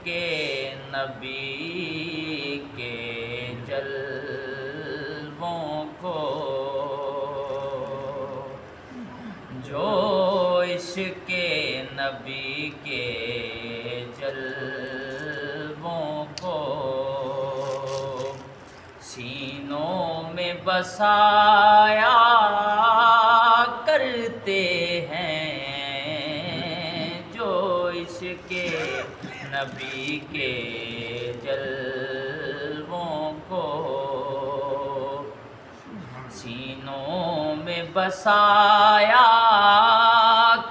کے نبی کے جلووں کو، جو عشق نبی کے جلووں کو سینوں میں بسایا کرتے ہیں، جو عشق نبی کے جلووں کو سینوں میں بسایا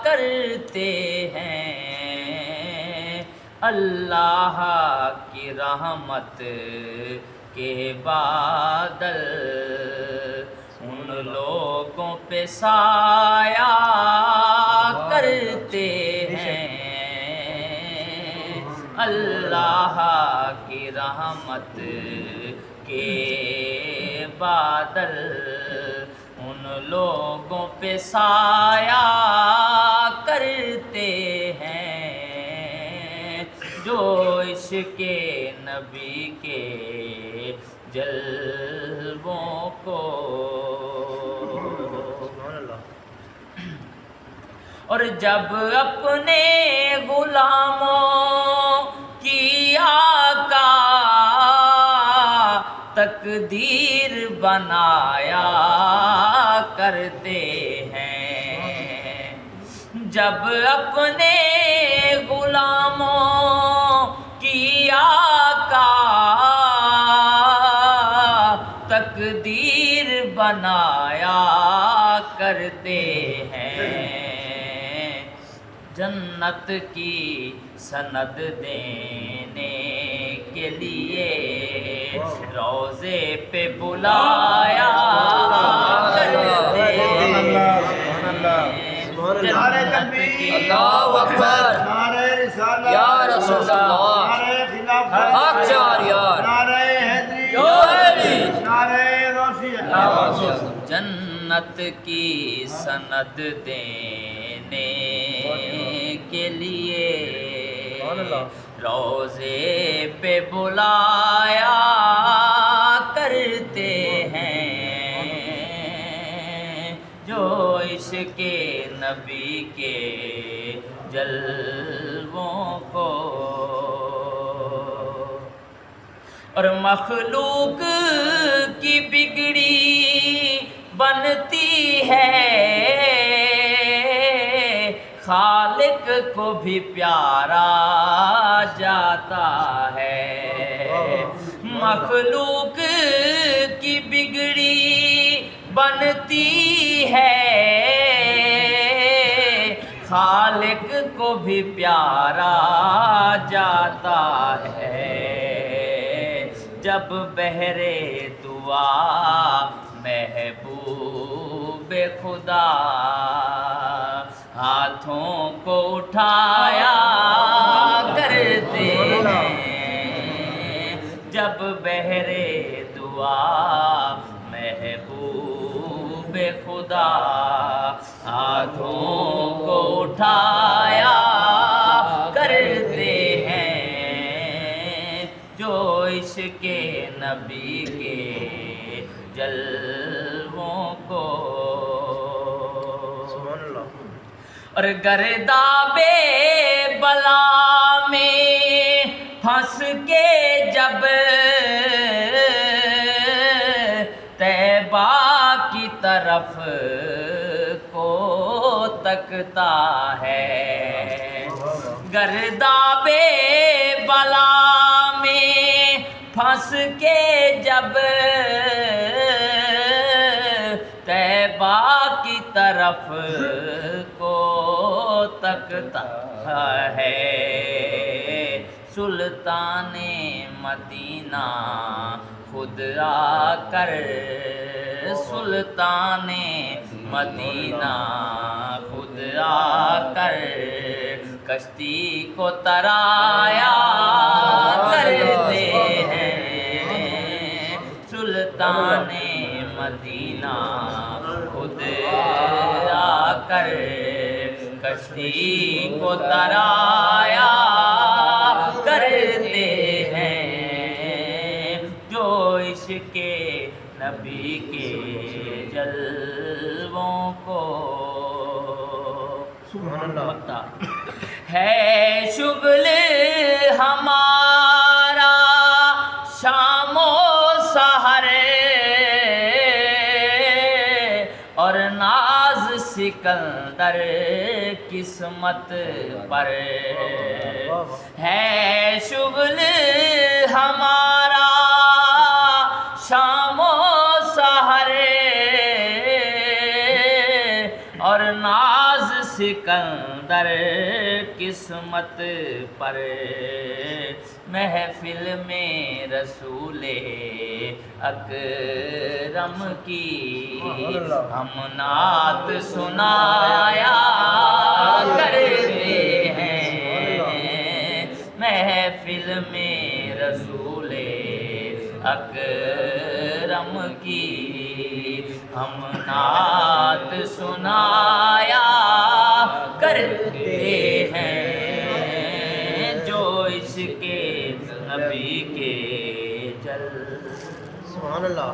کرتے ہیں، اللہ کی رحمت کے بادل ان لوگوں پہ سایہ کرتے ہیں، اللہ کی رحمت کے بادل ان لوگوں پہ سایہ کرتے ہیں، جو عشق نبی کے جلووں کو۔ اور جب اپنے غلاموں کی آقا تقدیر بنایا کرتے ہیں، جب اپنے غلاموں کی آقا تقدیر بنایا کرتے ہیں، جنت کی سند دینے کے لیے روضے پہ بلایا کرتے ہیں، جنت کی اللہ اکبر، یا رسول اللہ، حق چار یار، جنت کی سند دینے کے لیے روضے پہ بلایا کرتے ہیں، جو عشق نبی کے جلووں کو۔ اور مخلوق کی بگڑی بنتی ہے، خالق کو بھی پیارا جاتا ہے، مخلوق کی بگڑی بنتی ہے، خالق کو بھی پیارا جاتا ہے، جب بحر دعا محبوب خدا ہاتھوں کو اٹھایا کرتے ہیں، جب بحر دعا محبوب خدا ہاتھوں کو اٹھایا کرتے ہیں، جو عشق نبی کے جلووں کو۔ اور گردابے بلا میں پھنس کے جب طیبہ کی طرف کو تکتا ہے، گردابے بلا میں پھنس کے جب طیبہ کی طرف کو تکتا ہے، سلطان مدینہ خود آ کر، سلطان مدینہ خود آ کر کشتی کو ترایا کرتے ہیں، سلطان مدینہ خود آ کر کشتی کو ترایا کرتے وقتا ہے شغل ہمارا شام و سحر اور ناز سکندر قسمت پر ہے شغل ہمارا شام و سحر اور ناز سکندر قسمت پر محفل میں رسول اکرم کی ہم نعت سنایا کرتے ہیں محفل میں رسول اکرم کی ہم نعت سنایا کرتے ہیں جو اس کے نبی کے جل سبحان اللہ